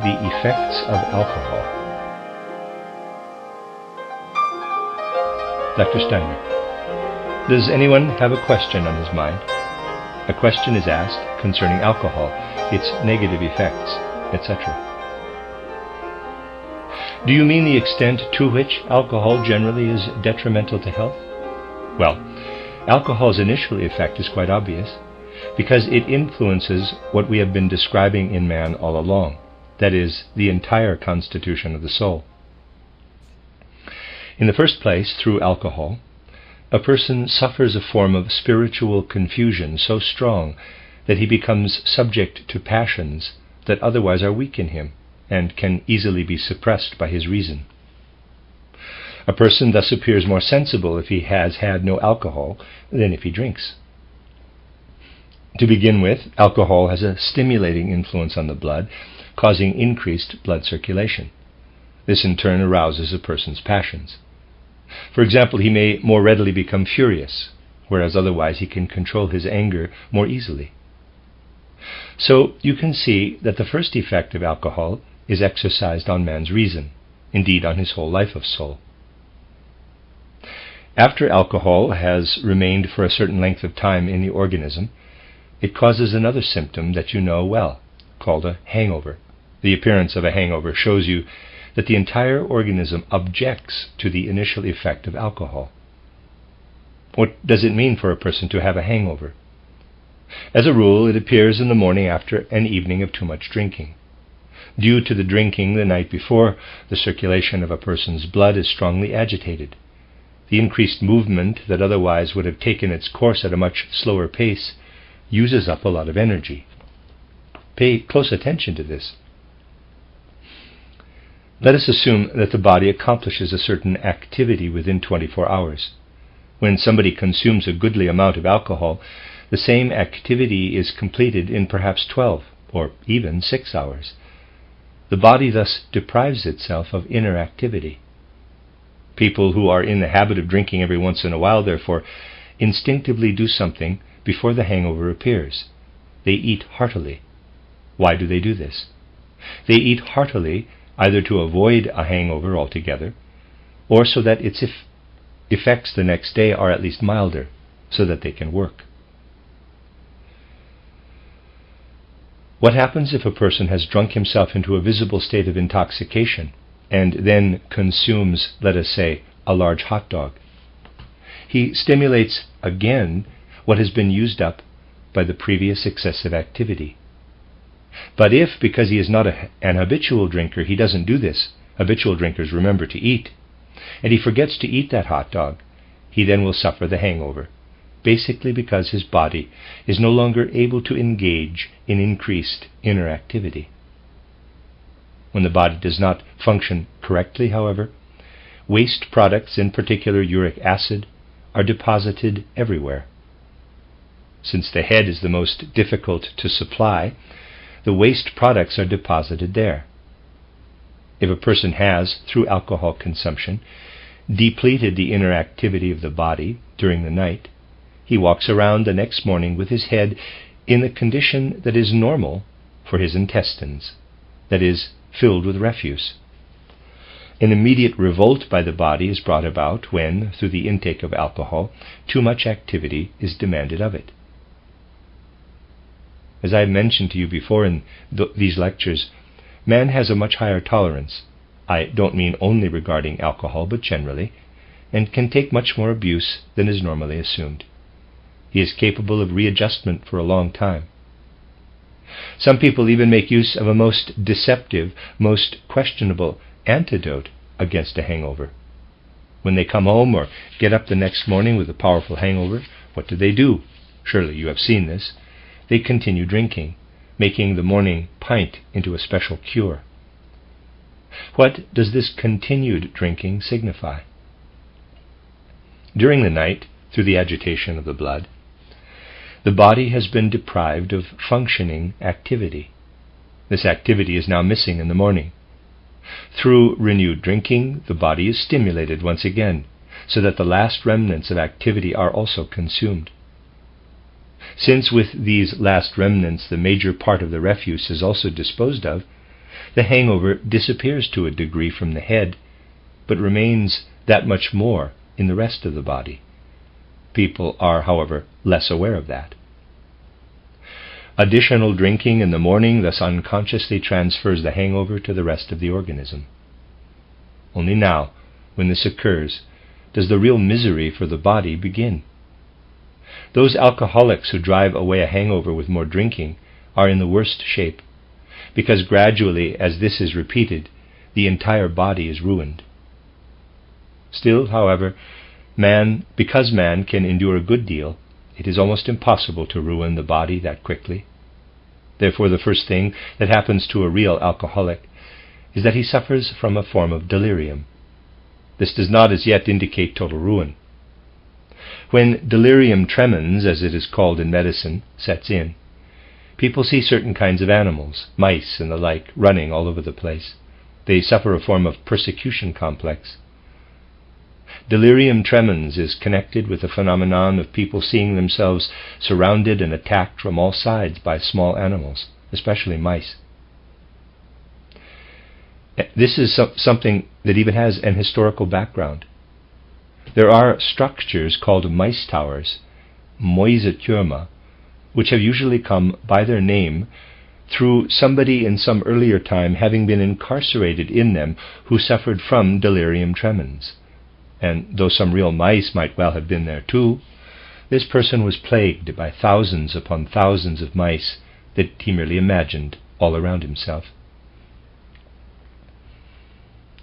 the effects of alcohol. Dr. Steiner. Does anyone have a question on his mind? A question is asked concerning alcohol, its negative effects, etc. Do you mean the extent to which alcohol generally is detrimental to health? Well, alcohol's initial effect is quite obvious, because it influences what we have been describing in man all along, that is, the entire constitution of the soul. In the first place, through alcohol, a person suffers a form of spiritual confusion so strong that he becomes subject to passions that otherwise are weak in him and can easily be suppressed by his reason. A person thus appears more sensible if he has had no alcohol than if he drinks. To begin with, alcohol has a stimulating influence on the blood, causing increased blood circulation. This in turn arouses a person's passions. For example, he may more readily become furious, whereas otherwise he can control his anger more easily. So you can see that the first effect of alcohol is exercised on man's reason, indeed on his whole life of soul. After alcohol has remained for a certain length of time in the organism, it causes another symptom that you know well, called a hangover. The appearance of a hangover shows you that the entire organism objects to the initial effect of alcohol. What does it mean for a person to have a hangover? As a rule, it appears in the morning after an evening of too much drinking. Due to the drinking the night before, the circulation of a person's blood is strongly agitated. The increased movement that otherwise would have taken its course at a much slower pace uses up a lot of energy. Pay close attention to this. Let us assume that the body accomplishes a certain activity within 24 hours. When somebody consumes a goodly amount of alcohol, the same activity is completed in perhaps 12 or even 6 hours. The body thus deprives itself of inner activity. People who are in the habit of drinking every once in a while, therefore, instinctively do something before the hangover appears. They eat heartily. Why do they do this? They eat heartily either to avoid a hangover altogether, or so that its effects the next day are at least milder, so that they can work. What happens if a person has drunk himself into a visible state of intoxication and then consumes, let us say, a large hot dog? He stimulates again what has been used up by the previous excessive activity. But if, because he is not an habitual drinker, he doesn't do this, habitual drinkers remember to eat, and he forgets to eat that hot dog, he then will suffer the hangover, basically because his body is no longer able to engage in increased inner activity. When the body does not function correctly, however, waste products, in particular uric acid, are deposited everywhere. Since the head is the most difficult to supply, the waste products are deposited there. If a person has, through alcohol consumption, depleted the inner activity of the body during the night, he walks around the next morning with his head in the condition that is normal for his intestines, that is, filled with refuse. An immediate revolt by the body is brought about when, through the intake of alcohol, too much activity is demanded of it. As I have mentioned to you before in these lectures, man has a much higher tolerance. I don't mean only regarding alcohol, but generally, and can take much more abuse than is normally assumed. He is capable of readjustment for a long time. Some people even make use of a most deceptive, most questionable antidote against a hangover. When they come home or get up the next morning with a powerful hangover, what do? Surely you have seen this. They continue drinking, making the morning pint into a special cure. What does this continued drinking signify? During the night, through the agitation of the blood, the body has been deprived of functioning activity. This activity is now missing in the morning. Through renewed drinking, the body is stimulated once again, so that the last remnants of activity are also consumed. Since with these last remnants the major part of the refuse is also disposed of, the hangover disappears to a degree from the head, but remains that much more in the rest of the body. People are, however, less aware of that. Additional drinking in the morning thus unconsciously transfers the hangover to the rest of the organism. Only now, when this occurs, does the real misery for the body begin. Those alcoholics who drive away a hangover with more drinking are in the worst shape, because gradually, as this is repeated, the entire body is ruined. Still, however, because man can endure a good deal, it is almost impossible to ruin the body that quickly. Therefore, the first thing that happens to a real alcoholic is that he suffers from a form of delirium. This does not as yet indicate total ruin. When delirium tremens, as it is called in medicine, sets in, people see certain kinds of animals, mice and the like, running all over the place. They suffer a form of persecution complex. Delirium tremens is connected with the phenomenon of people seeing themselves surrounded and attacked from all sides by small animals, especially mice. This is something that even has an historical background. There are structures called mice towers, Mäusetürme, which have usually come by their name through somebody in some earlier time having been incarcerated in them who suffered from delirium tremens. And though some real mice might well have been there too, this person was plagued by thousands upon thousands of mice that he merely imagined all around himself.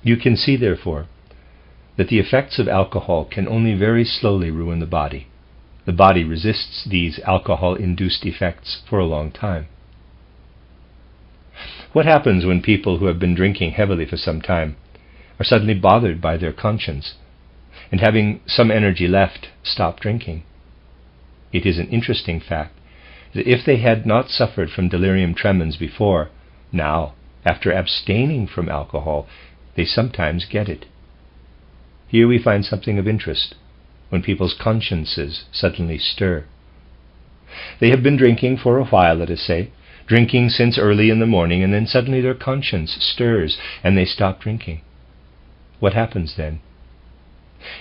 You can see, therefore, that the effects of alcohol can only very slowly ruin the body. The body resists these alcohol-induced effects for a long time. What happens when people who have been drinking heavily for some time are suddenly bothered by their conscience, and having some energy left, stop drinking? It is an interesting fact that if they had not suffered from delirium tremens before, now, after abstaining from alcohol, they sometimes get it. Here we find something of interest, when people's consciences suddenly stir. They have been drinking for a while, let us say, drinking since early in the morning, and then suddenly their conscience stirs and they stop drinking. What happens then?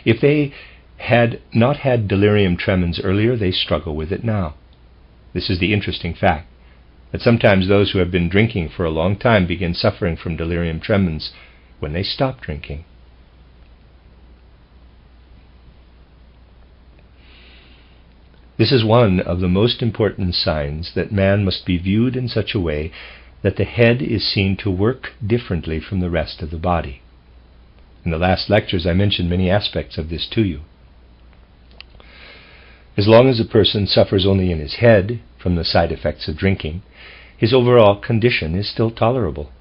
If they had not had delirium tremens earlier, they struggle with it now. This is the interesting fact, that sometimes those who have been drinking for a long time begin suffering from delirium tremens when they stop drinking. This is one of the most important signs that man must be viewed in such a way that the head is seen to work differently from the rest of the body. In the last lectures I mentioned many aspects of this to you. As long as a person suffers only in his head from the side effects of drinking, his overall condition is still tolerable.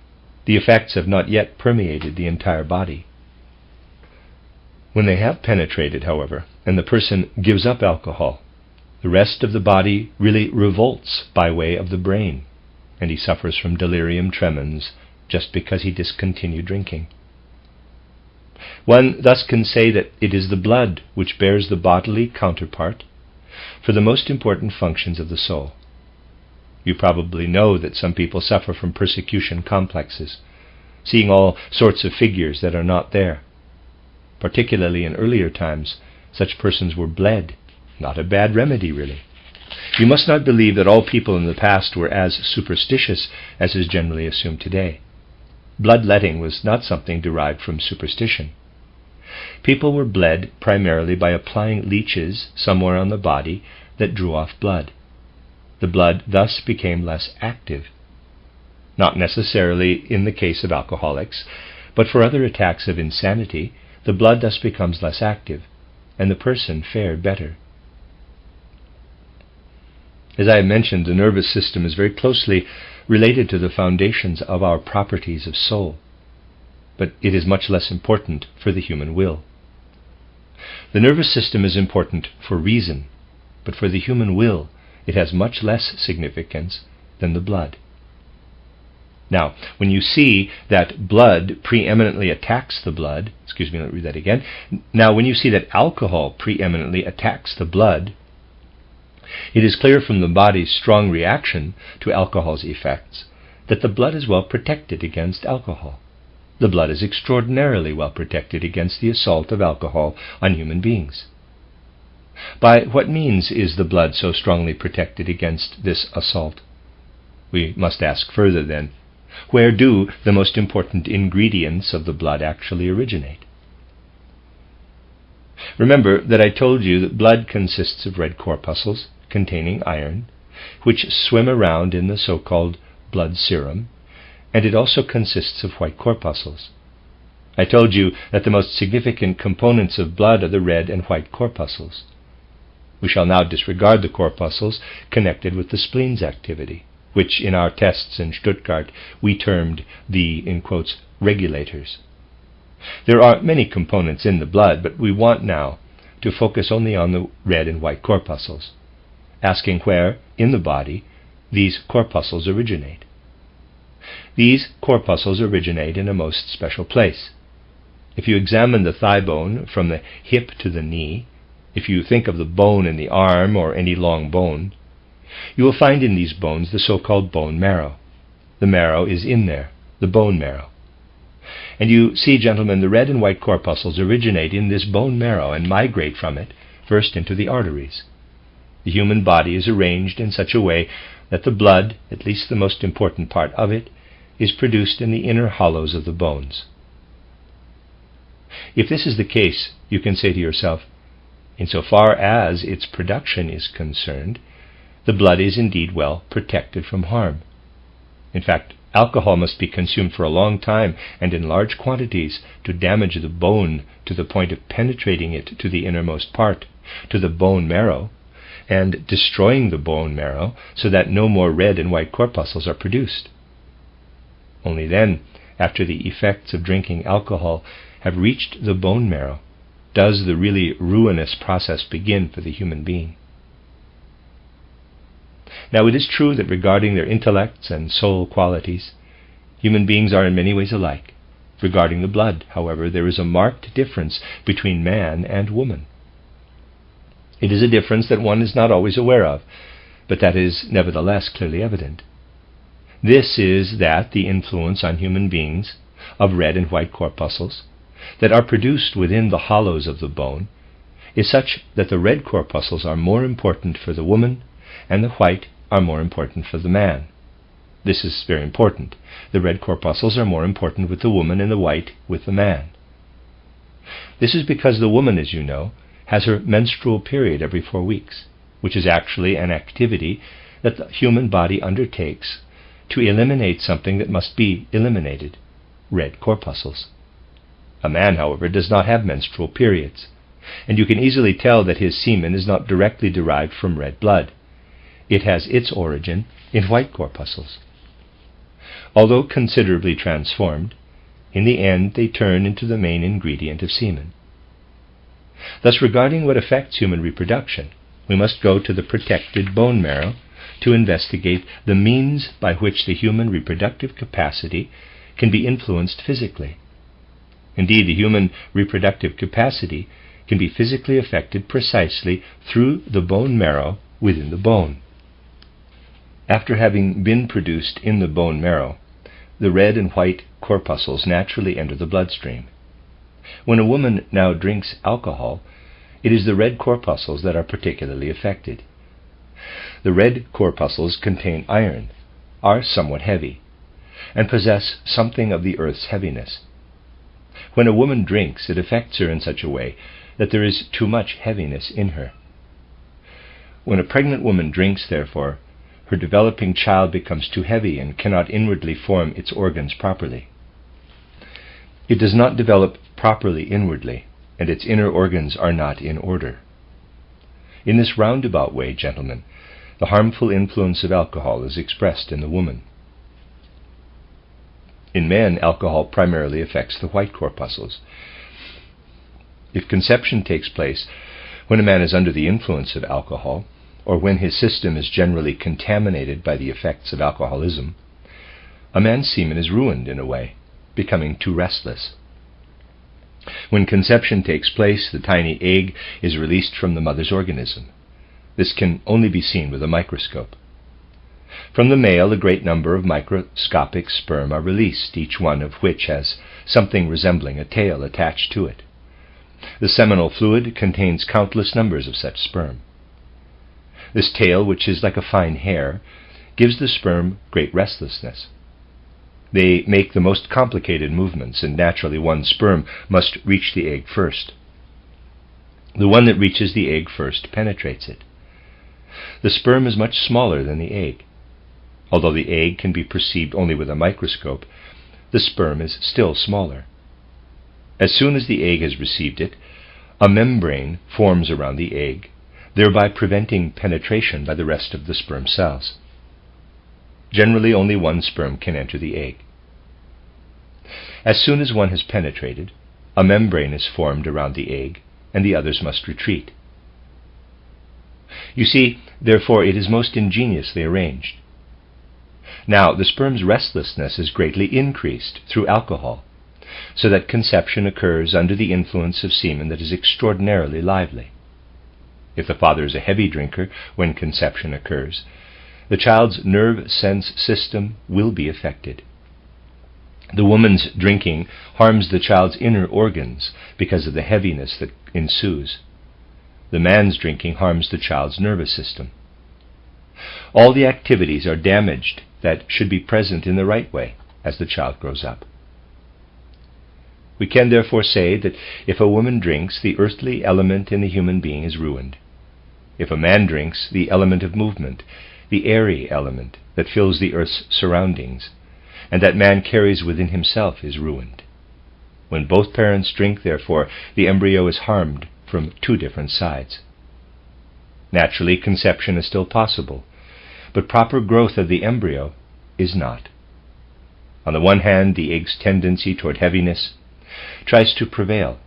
The effects have not yet permeated the entire body. When they have penetrated, however, and the person gives up alcohol, the rest of the body really revolts by way of the brain, and he suffers from delirium tremens just because he discontinued drinking. One thus can say that it is the blood which bears the bodily counterpart for the most important functions of the soul. You probably know that some people suffer from persecution complexes, seeing all sorts of figures that are not there. Particularly in earlier times, such persons were bled. Not a bad remedy, really. You must not believe that all people in the past were as superstitious as is generally assumed today. Bloodletting was not something derived from superstition. People were bled primarily by applying leeches somewhere on the body that drew off blood. The blood thus became less active. Not necessarily in the case of alcoholics, but for other attacks of insanity, the blood thus becomes less active, and the person fared better. As I have mentioned, the nervous system is very closely related to the foundations of our properties of soul, but it is much less important for the human will. The nervous system is important for reason, but for the human will it has much less significance than the blood. Now, when you see that blood preeminently attacks the blood, let me read that again. Now, when you see that alcohol preeminently attacks the blood, it is clear from the body's strong reaction to alcohol's effects that the blood is well protected against alcohol. The blood is extraordinarily well protected against the assault of alcohol on human beings. By what means is the blood so strongly protected against this assault? We must ask further then, where do the most important ingredients of the blood actually originate? Remember that I told you that blood consists of red corpuscles containing iron, which swim around in the so-called blood serum, and it also consists of white corpuscles. I told you that the most significant components of blood are the red and white corpuscles. We shall now disregard the corpuscles connected with the spleen's activity, which in our tests in Stuttgart we termed the, in quotes, regulators. There are many components in the blood, but we want now to focus only on the red and white corpuscles, asking where, in the body, these corpuscles originate. These corpuscles originate in a most special place. If you examine the thigh bone from the hip to the knee, if you think of the bone in the arm or any long bone, you will find in these bones the so-called bone marrow. The marrow is in there, the bone marrow. And you see, gentlemen, the red and white corpuscles originate in this bone marrow and migrate from it first into the arteries. The human body is arranged in such a way that the blood, at least the most important part of it, is produced in the inner hollows of the bones. If this is the case, you can say to yourself, insofar as its production is concerned, the blood is indeed well protected from harm. In fact, alcohol must be consumed for a long time and in large quantities to damage the bone to the point of penetrating it to the innermost part, to the bone marrow, and destroying the bone marrow so that no more red and white corpuscles are produced. Only then, after the effects of drinking alcohol have reached the bone marrow, does the really ruinous process begin for the human being. Now, it is true that regarding their intellects and soul qualities, human beings are in many ways alike. Regarding the blood, however, there is a marked difference between man and woman. It is a difference that one is not always aware of, but that is nevertheless clearly evident. This is that the influence on human beings of red and white corpuscles that are produced within the hollows of the bone is such that the red corpuscles are more important for the woman and the white are more important for the man. This is very important. The red corpuscles are more important with the woman and the white with the man. This is because the woman, as you know, has her menstrual period every 4 weeks, which is actually an activity that the human body undertakes to eliminate something that must be eliminated, red corpuscles. A man, however, does not have menstrual periods, and you can easily tell that his semen is not directly derived from red blood. It has its origin in white corpuscles. Although considerably transformed, in the end they turn into the main ingredient of semen. Thus, regarding what affects human reproduction, we must go to the protected bone marrow to investigate the means by which the human reproductive capacity can be influenced physically. Indeed, the human reproductive capacity can be physically affected precisely through the bone marrow within the bone. After having been produced in the bone marrow, the red and white corpuscles naturally enter the bloodstream. When a woman now drinks alcohol, it is the red corpuscles that are particularly affected. The red corpuscles contain iron, are somewhat heavy, and possess something of the earth's heaviness. When a woman drinks, it affects her in such a way that there is too much heaviness in her. When a pregnant woman drinks, therefore, her developing child becomes too heavy and cannot inwardly form its organs properly. It does not develop properly inwardly, and its inner organs are not in order. In this roundabout way, gentlemen, the harmful influence of alcohol is expressed in the woman. In men, alcohol primarily affects the white corpuscles. If conception takes place when a man is under the influence of alcohol, or when his system is generally contaminated by the effects of alcoholism, a man's semen is ruined in a way, becoming too restless. When conception takes place, the tiny egg is released from the mother's organism. This can only be seen with a microscope. From the male, a great number of microscopic sperm are released, each one of which has something resembling a tail attached to it. The seminal fluid contains countless numbers of such sperm. This tail, which is like a fine hair, gives the sperm great restlessness. They make the most complicated movements, and naturally one sperm must reach the egg first. The one that reaches the egg first penetrates it. The sperm is much smaller than the egg. Although the egg can be perceived only with a microscope, the sperm is still smaller. As soon as the egg has received it, a membrane forms around the egg, thereby preventing penetration by the rest of the sperm cells. Generally, only one sperm can enter the egg. As soon as one has penetrated, a membrane is formed around the egg, and the others must retreat. You see, therefore, it is most ingeniously arranged. Now, the sperm's restlessness is greatly increased through alcohol, so that conception occurs under the influence of semen that is extraordinarily lively. If the father is a heavy drinker when conception occurs, the child's nerve sense system will be affected. The woman's drinking harms the child's inner organs because of the heaviness that ensues. The man's drinking harms the child's nervous system. All the activities are damaged that should be present in the right way as the child grows up. We can therefore say that if a woman drinks, the earthly element in the human being is ruined. If a man drinks, the element of movement, the airy element that fills the earth's surroundings, and that man carries within himself, is ruined. When both parents drink, therefore, the embryo is harmed from two different sides. Naturally, conception is still possible, but proper growth of the embryo is not. On the one hand, the egg's tendency toward heaviness tries to prevail.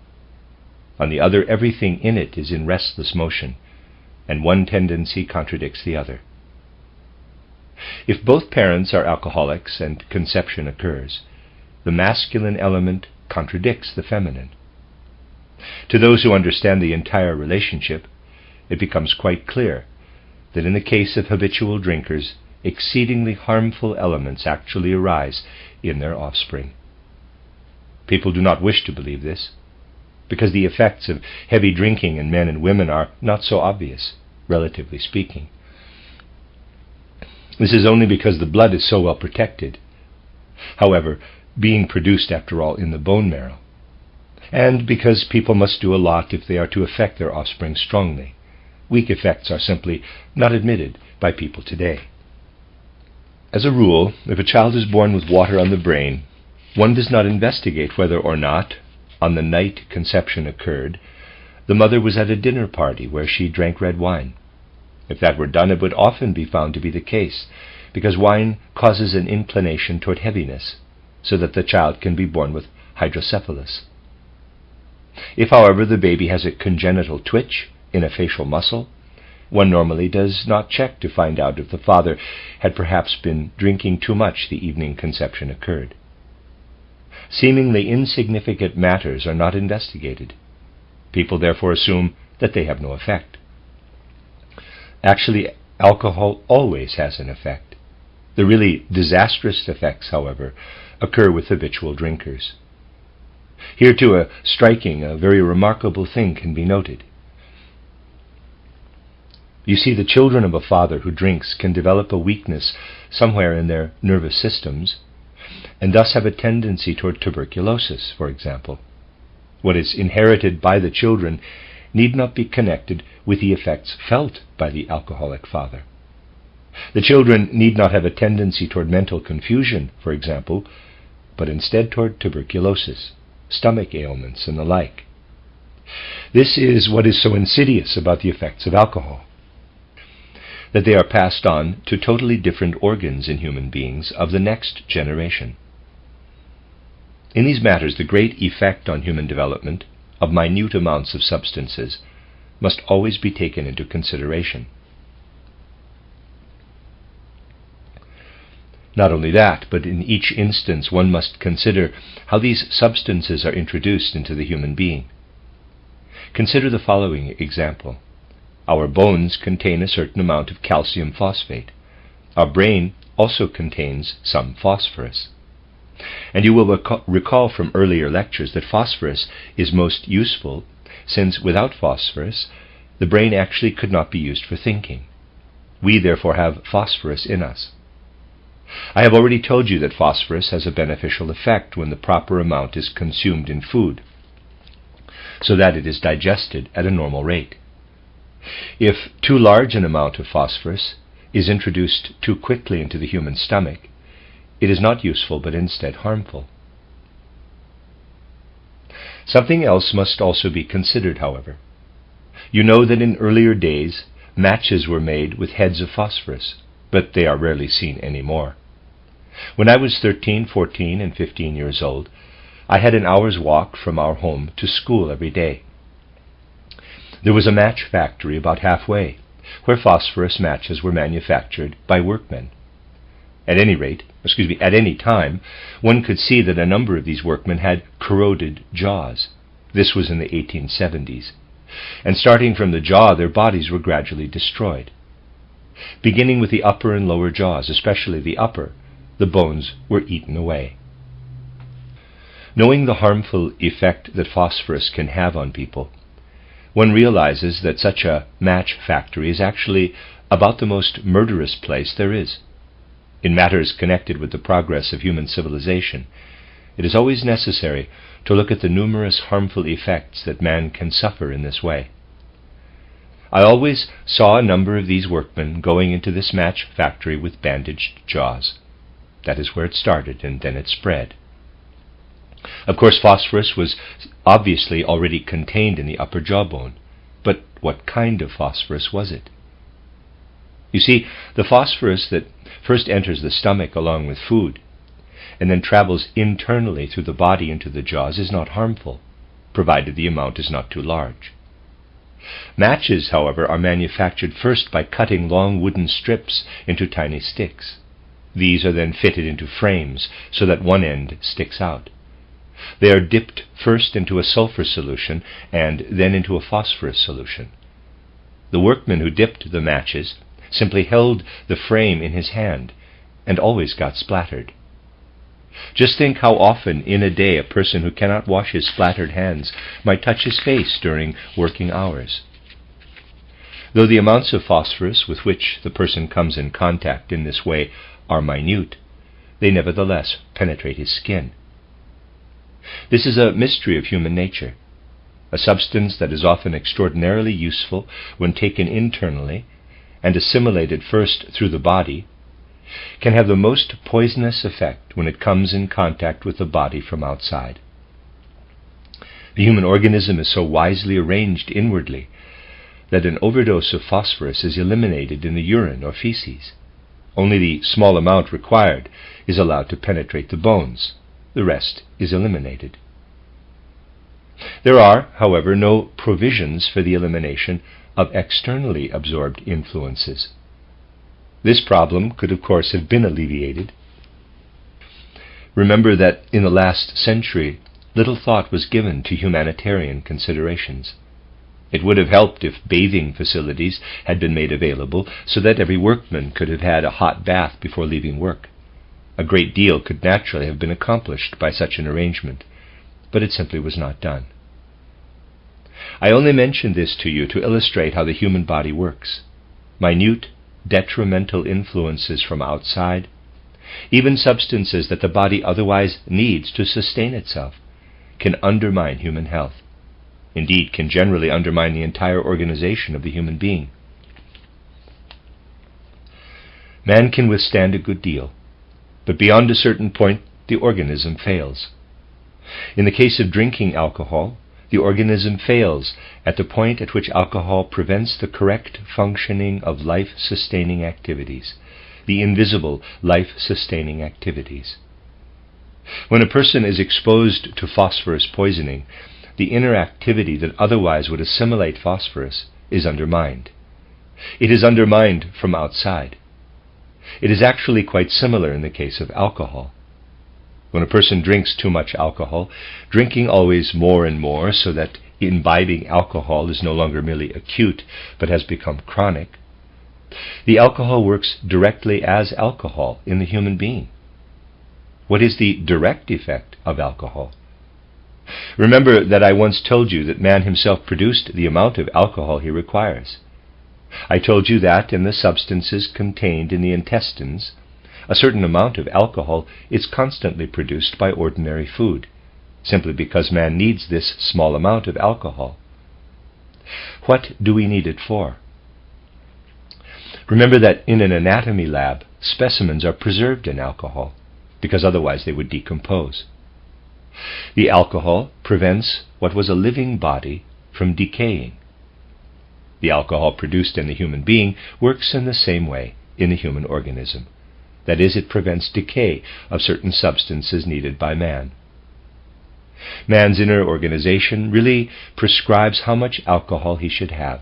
On the other, everything in it is in restless motion, and one tendency contradicts the other. If both parents are alcoholics and conception occurs, the masculine element contradicts the feminine. To those who understand the entire relationship, it becomes quite clear that in the case of habitual drinkers, exceedingly harmful elements actually arise in their offspring. People do not wish to believe this, because the effects of heavy drinking in men and women are not so obvious, relatively speaking. This is only because the blood is so well protected, however, being produced, after all, in the bone marrow, and because people must do a lot if they are to affect their offspring strongly. Weak effects are simply not admitted by people today. As a rule, if a child is born with water on the brain, one does not investigate whether or not, on the night conception occurred, the mother was at a dinner party where she drank red wine. If that were done, it would often be found to be the case, because wine causes an inclination toward heaviness, so that the child can be born with hydrocephalus. If, however, the baby has a congenital twitch in a facial muscle, one normally does not check to find out if the father had perhaps been drinking too much the evening conception occurred. Seemingly insignificant matters are not investigated. People therefore assume that they have no effect. Actually, alcohol always has an effect. The really disastrous effects, however, occur with habitual drinkers. Here, too, a very remarkable thing can be noted. You see, the children of a father who drinks can develop a weakness somewhere in their nervous systems, and thus have a tendency toward tuberculosis, for example. What is inherited by the children need not be connected with the effects felt by the alcoholic father. The children need not have a tendency toward mental confusion, for example, but instead toward tuberculosis, stomach ailments, and the like. This is what is so insidious about the effects of alcohol, that they are passed on to totally different organs in human beings of the next generation. In these matters, the great effect on human development of minute amounts of substances must always be taken into consideration. Not only that, but in each instance one must consider how these substances are introduced into the human being. Consider the following example. Our bones contain a certain amount of calcium phosphate, Our brain also contains some phosphorus. And you will recall from earlier lectures that phosphorus is most useful, since without phosphorus, the brain actually could not be used for thinking. We therefore have phosphorus in us. I have already told you that phosphorus has a beneficial effect when the proper amount is consumed in food, so that it is digested at a normal rate. If too large an amount of phosphorus is introduced too quickly into the human stomach, it is not useful but instead harmful. Something else must also be considered, however. You know that in earlier days matches were made with heads of phosphorus, but they are rarely seen anymore. When I was 13, 14, and 15 years old, I had an hour's walk from our home to school every day. There was a match factory about halfway, where phosphorus matches were manufactured by workmen. At any time, one could see that a number of these workmen had corroded jaws. This was in the 1870s. And starting from the jaw, their bodies were gradually destroyed. Beginning with the upper and lower jaws, especially the upper, the bones were eaten away. Knowing the harmful effect that phosphorus can have on people, one realizes that such a match factory is actually about the most murderous place there is. In matters connected with the progress of human civilization, it is always necessary to look at the numerous harmful effects that man can suffer in this way. I always saw a number of these workmen going into this match factory with bandaged jaws. That is where it started, and then it spread. Of course, phosphorus was obviously already contained in the upper jawbone, but what kind of phosphorus was it? You see, the phosphorus that first enters the stomach along with food, and then travels internally through the body into the jaws, is not harmful, provided the amount is not too large. Matches, however, are manufactured first by cutting long wooden strips into tiny sticks. These are then fitted into frames so that one end sticks out. They are dipped first into a sulfur solution and then into a phosphorus solution. The workman who dipped the matches simply held the frame in his hand and always got splattered. Just think how often in a day a person who cannot wash his splattered hands might touch his face during working hours. Though the amounts of phosphorus with which the person comes in contact in this way are minute, they nevertheless penetrate his skin. This is a mystery of human nature. A substance that is often extraordinarily useful when taken internally and assimilated first through the body can have the most poisonous effect when it comes in contact with the body from outside. The human organism is so wisely arranged inwardly that an overdose of phosphorus is eliminated in the urine or feces. Only the small amount required is allowed to penetrate the bones. The rest is eliminated. There are, however, no provisions for the elimination of externally absorbed influences. This problem could, of course, have been alleviated. Remember that in the last century, little thought was given to humanitarian considerations. It would have helped if bathing facilities had been made available so that every workman could have had a hot bath before leaving work. A great deal could naturally have been accomplished by such an arrangement, but it simply was not done. I only mention this to you to illustrate how the human body works. Minute, detrimental influences from outside, even substances that the body otherwise needs to sustain itself, can undermine human health. Indeed, can generally undermine the entire organization of the human being. Man can withstand a good deal, but beyond a certain point, the organism fails. In the case of drinking alcohol, the organism fails at the point at which alcohol prevents the correct functioning of life-sustaining activities, the invisible life-sustaining activities. When a person is exposed to phosphorus poisoning, the inner activity that otherwise would assimilate phosphorus is undermined. It is undermined from outside. It is actually quite similar in the case of alcohol. When a person drinks too much alcohol, drinking always more and more so that imbibing alcohol is no longer merely acute but has become chronic, The alcohol works directly as alcohol in the human being. What is the direct effect of alcohol? Remember that I once told you that man himself produced the amount of alcohol he requires. I told you that in the substances contained in the intestines, a certain amount of alcohol is constantly produced by ordinary food, simply because man needs this small amount of alcohol. What do we need it for? Remember that in an anatomy lab, specimens are preserved in alcohol, because otherwise they would decompose. The alcohol prevents what was a living body from decaying. The alcohol produced in the human being works in the same way in the human organism. That is, it prevents decay of certain substances needed by man. Man's inner organization really prescribes how much alcohol he should have,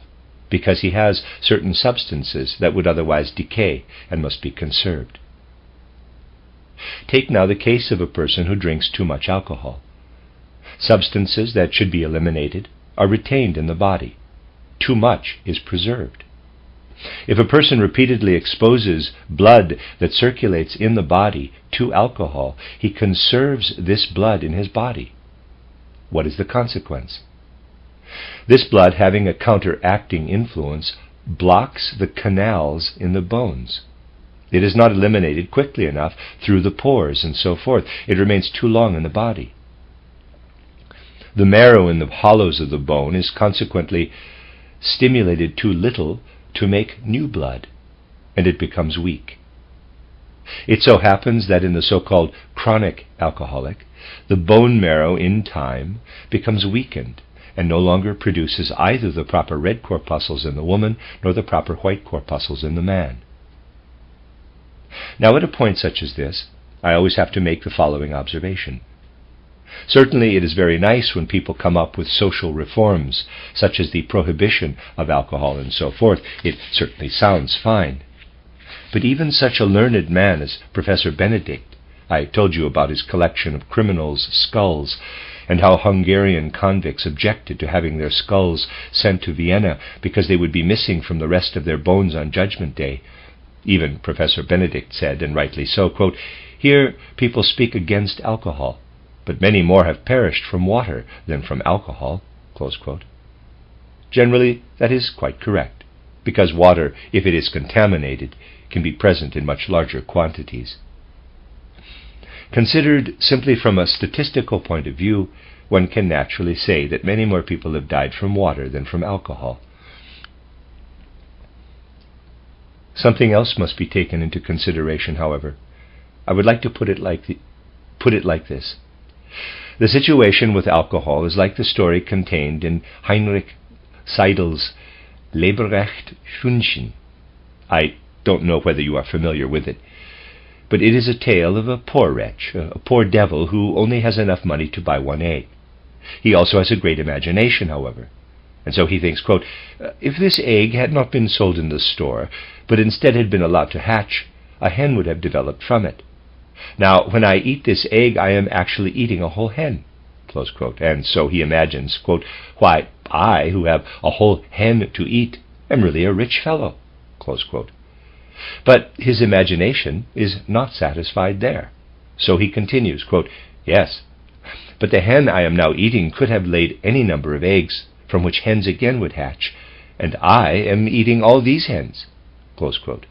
because he has certain substances that would otherwise decay and must be conserved. Take now the case of a person who drinks too much alcohol. Substances that should be eliminated are retained in the body. Too much is preserved. If a person repeatedly exposes blood that circulates in the body to alcohol, he conserves this blood in his body. What is the consequence? This blood, having a counteracting influence, blocks the canals in the bones. It is not eliminated quickly enough through the pores and so forth. It remains too long in the body. The marrow in the hollows of the bone is consequently stimulated too little to make new blood, and it becomes weak. It so happens that in the so-called chronic alcoholic, the bone marrow in time becomes weakened and no longer produces either the proper red corpuscles in the woman nor the proper white corpuscles in the man. Now, at a point such as this, I always have to make the following observation. Certainly it is very nice when people come up with social reforms, such as the prohibition of alcohol and so forth. It certainly sounds fine. But even such a learned man as Professor Benedict, I told you about his collection of criminals' skulls, and how Hungarian convicts objected to having their skulls sent to Vienna because they would be missing from the rest of their bones on Judgment Day. Even Professor Benedict said, and rightly so, quote, "Here people speak against alcohol, but many more have perished from water than from alcohol," close quote. Generally, that is quite correct, because water, if it is contaminated, can be present in much larger quantities. Considered simply from a statistical point of view, one can naturally say that many more people have died from water than from alcohol. Something else must be taken into consideration, however. I would like to put it like this. The situation with alcohol is like the story contained in Heinrich Seidel's Leberecht Hühnchen. I don't know whether you are familiar with it, but it is a tale of a poor wretch, a poor devil who only has enough money to buy one egg. He also has a great imagination, however, and so he thinks, quote, "If this egg had not been sold in the store, but instead had been allowed to hatch, a hen would have developed from it. Now, when I eat this egg, I am actually eating a whole hen," close quote. And so he imagines, quote, "Why, I, who have a whole hen to eat, am really a rich fellow," close quote. But his imagination is not satisfied there. So he continues, quote, "Yes, but the hen I am now eating could have laid any number of eggs, from which hens again would hatch, and I am eating all these hens," close quote.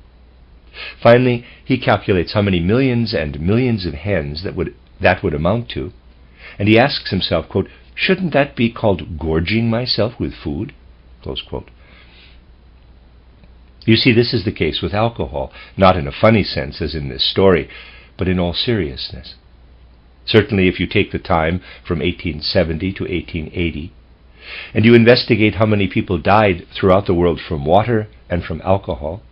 Finally, he calculates how many millions and millions of hens that would amount to, and he asks himself, quote, "Shouldn't that be called gorging myself with food?" close quote. You see, this is the case with alcohol, not in a funny sense as in this story, but in all seriousness. Certainly, if you take the time from 1870 to 1880, and you investigate how many people died throughout the world from water and from alcohol,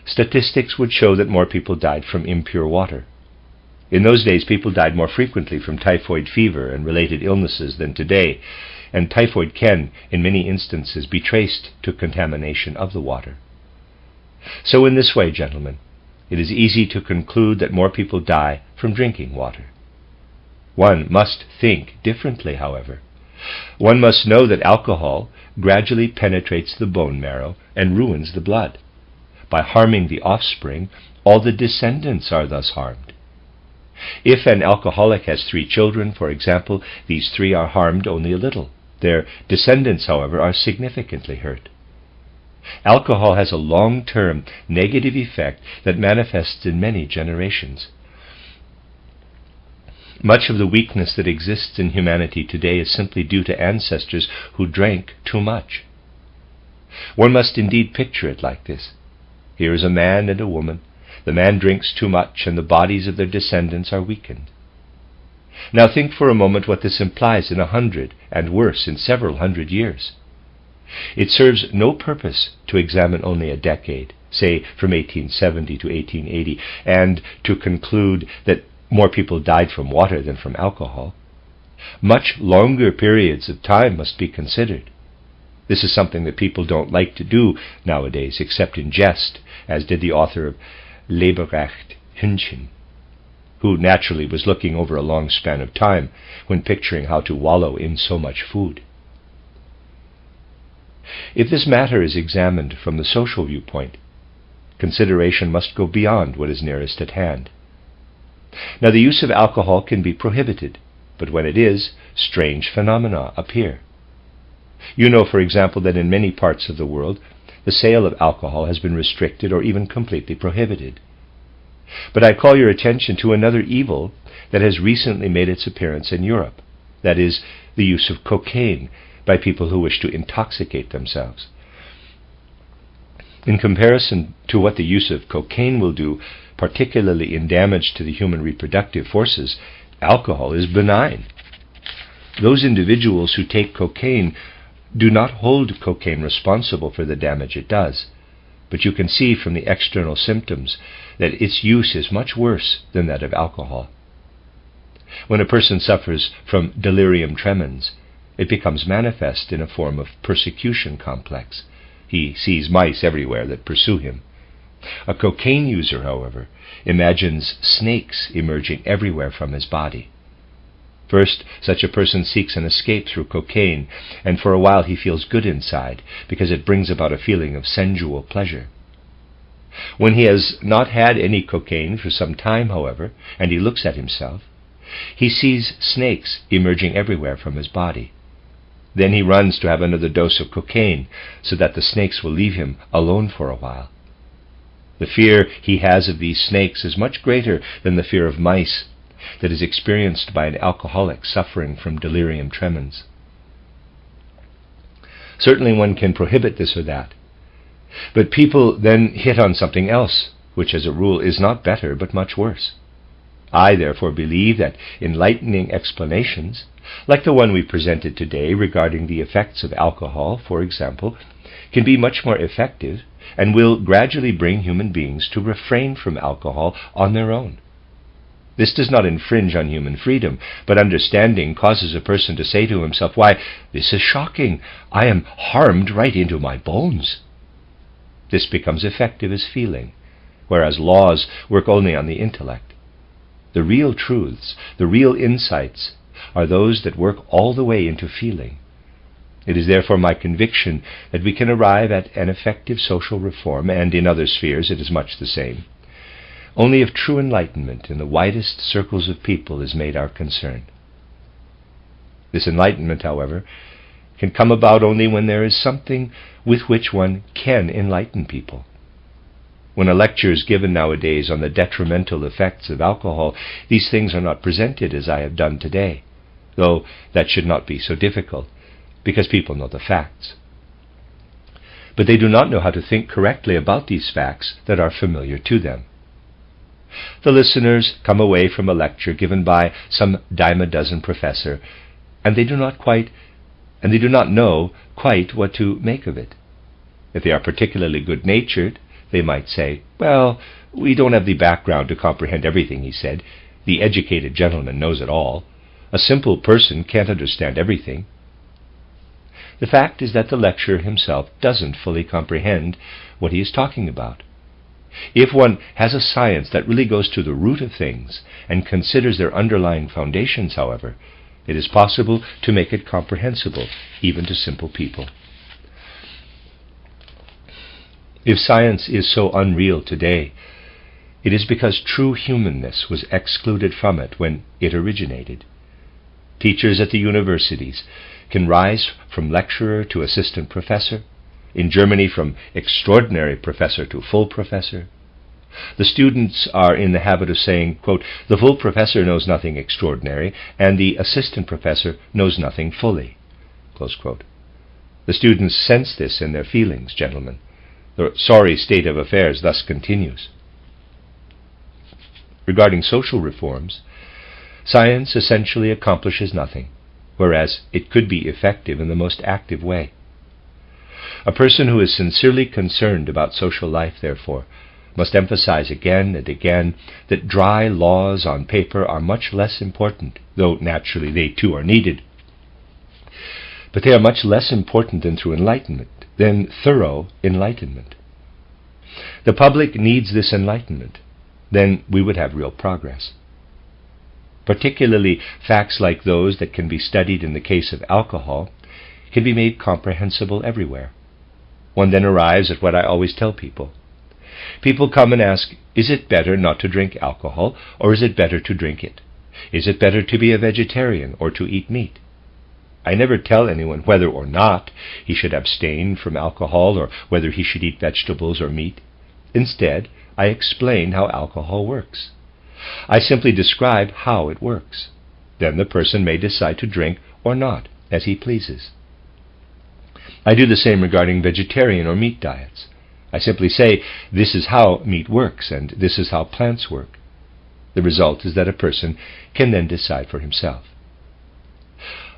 statistics would show that more people died from impure water. In those days, people died more frequently from typhoid fever and related illnesses than today, and typhoid can, in many instances, be traced to contamination of the water. So in this way, gentlemen, it is easy to conclude that more people die from drinking water. One must think differently, however. One must know that alcohol gradually penetrates the bone marrow and ruins the blood. by harming the offspring, all the descendants are thus harmed. If an alcoholic has 3 children, for example, these 3 are harmed only a little. Their descendants, however, are significantly hurt. Alcohol has a long-term negative effect that manifests in many generations. Much of the weakness that exists in humanity today is simply due to ancestors who drank too much. One must indeed picture it like this. Here is a man and a woman. The man drinks too much, and the bodies of their descendants are weakened. Now think for a moment what this implies in 100, and worse, in several hundred years. It serves no purpose to examine only a decade, say from 1870 to 1880, and to conclude that more people died from water than from alcohol. Much longer periods of time must be considered. This is something that people don't like to do nowadays, except in jest, as did the author of Leberecht Hündchen, who naturally was looking over a long span of time when picturing how to wallow in so much food. If this matter is examined from the social viewpoint, consideration must go beyond what is nearest at hand. Now, the use of alcohol can be prohibited, but when it is, strange phenomena appear. You know, for example, that in many parts of the world, the sale of alcohol has been restricted or even completely prohibited. But I call your attention to another evil that has recently made its appearance in Europe, that is, the use of cocaine by people who wish to intoxicate themselves. In comparison to what the use of cocaine will do, particularly in damage to the human reproductive forces, alcohol is benign. Those individuals who take cocaine do not hold cocaine responsible for the damage it does, but you can see from the external symptoms that its use is much worse than that of alcohol. When a person suffers from delirium tremens, it becomes manifest in a form of persecution complex. He sees mice everywhere that pursue him. A cocaine user, however, imagines snakes emerging everywhere from his body. First, such a person seeks an escape through cocaine, and for a while he feels good inside, because it brings about a feeling of sensual pleasure. When he has not had any cocaine for some time, however, and he looks at himself, he sees snakes emerging everywhere from his body. Then he runs to have another dose of cocaine, so that the snakes will leave him alone for a while. The fear he has of these snakes is much greater than the fear of mice that is experienced by an alcoholic suffering from delirium tremens. Certainly one can prohibit this or that, but people then hit on something else, which as a rule is not better but much worse. I therefore believe that enlightening explanations, like the one we presented today regarding the effects of alcohol, for example, can be much more effective and will gradually bring human beings to refrain from alcohol on their own. This does not infringe on human freedom, but understanding causes a person to say to himself, "Why, this is shocking. I am harmed right into my bones." This becomes effective as feeling, whereas laws work only on the intellect. The real truths, the real insights, are those that work all the way into feeling. It is therefore my conviction that we can arrive at an effective social reform, and in other spheres it is much the same, only if true enlightenment in the widest circles of people is made our concern. This enlightenment, however, can come about only when there is something with which one can enlighten people. When a lecture is given nowadays on the detrimental effects of alcohol, these things are not presented as I have done today, though that should not be so difficult, because people know the facts. But they do not know how to think correctly about these facts that are familiar to them. The listeners come away from a lecture given by some dime-a-dozen professor, and they do not know quite what to make of it. If they are particularly good-natured, they might say, "Well, we don't have the background to comprehend everything he said. The educated gentleman knows it all. A simple person can't understand everything." The fact is that the lecturer himself doesn't fully comprehend what he is talking about. If one has a science that really goes to the root of things and considers their underlying foundations, however, it is possible to make it comprehensible even to simple people. If science is so unreal today, it is because true humanness was excluded from it when it originated. Teachers at the universities can rise from lecturer to assistant professor, in Germany from extraordinary professor to full professor. The students are in the habit of saying, quote, "The full professor knows nothing extraordinary, and the assistant professor knows nothing fully," close quote. The students sense this in their feelings, gentlemen. The sorry state of affairs thus continues. Regarding social reforms, science essentially accomplishes nothing, whereas it could be effective in the most active way. A person who is sincerely concerned about social life, therefore, must emphasize again and again that dry laws on paper are much less important, though naturally they too are needed. But they are much less important than thorough enlightenment. The public needs this enlightenment. Then we would have real progress. Particularly facts like those that can be studied in the case of alcohol can be made comprehensible everywhere. One then arrives at what I always tell people. People come and ask, is it better not to drink alcohol, or is it better to drink it? Is it better to be a vegetarian or to eat meat? I never tell anyone whether or not he should abstain from alcohol or whether he should eat vegetables or meat. Instead, I explain how alcohol works. I simply describe how it works. Then the person may decide to drink or not, as he pleases. I do the same regarding vegetarian or meat diets. I simply say, this is how meat works, and this is how plants work. The result is that a person can then decide for himself.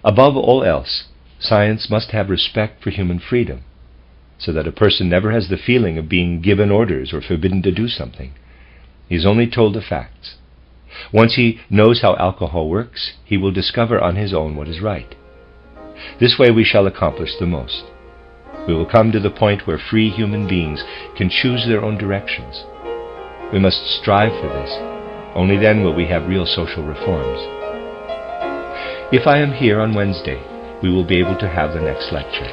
Above all else, science must have respect for human freedom, so that a person never has the feeling of being given orders or forbidden to do something. He is only told the facts. Once he knows how alcohol works, he will discover on his own what is right. This way we shall accomplish the most. We will come to the point where free human beings can choose their own directions. We must strive for this. Only then will we have real social reforms. If I am here on Wednesday, we will be able to have the next lecture.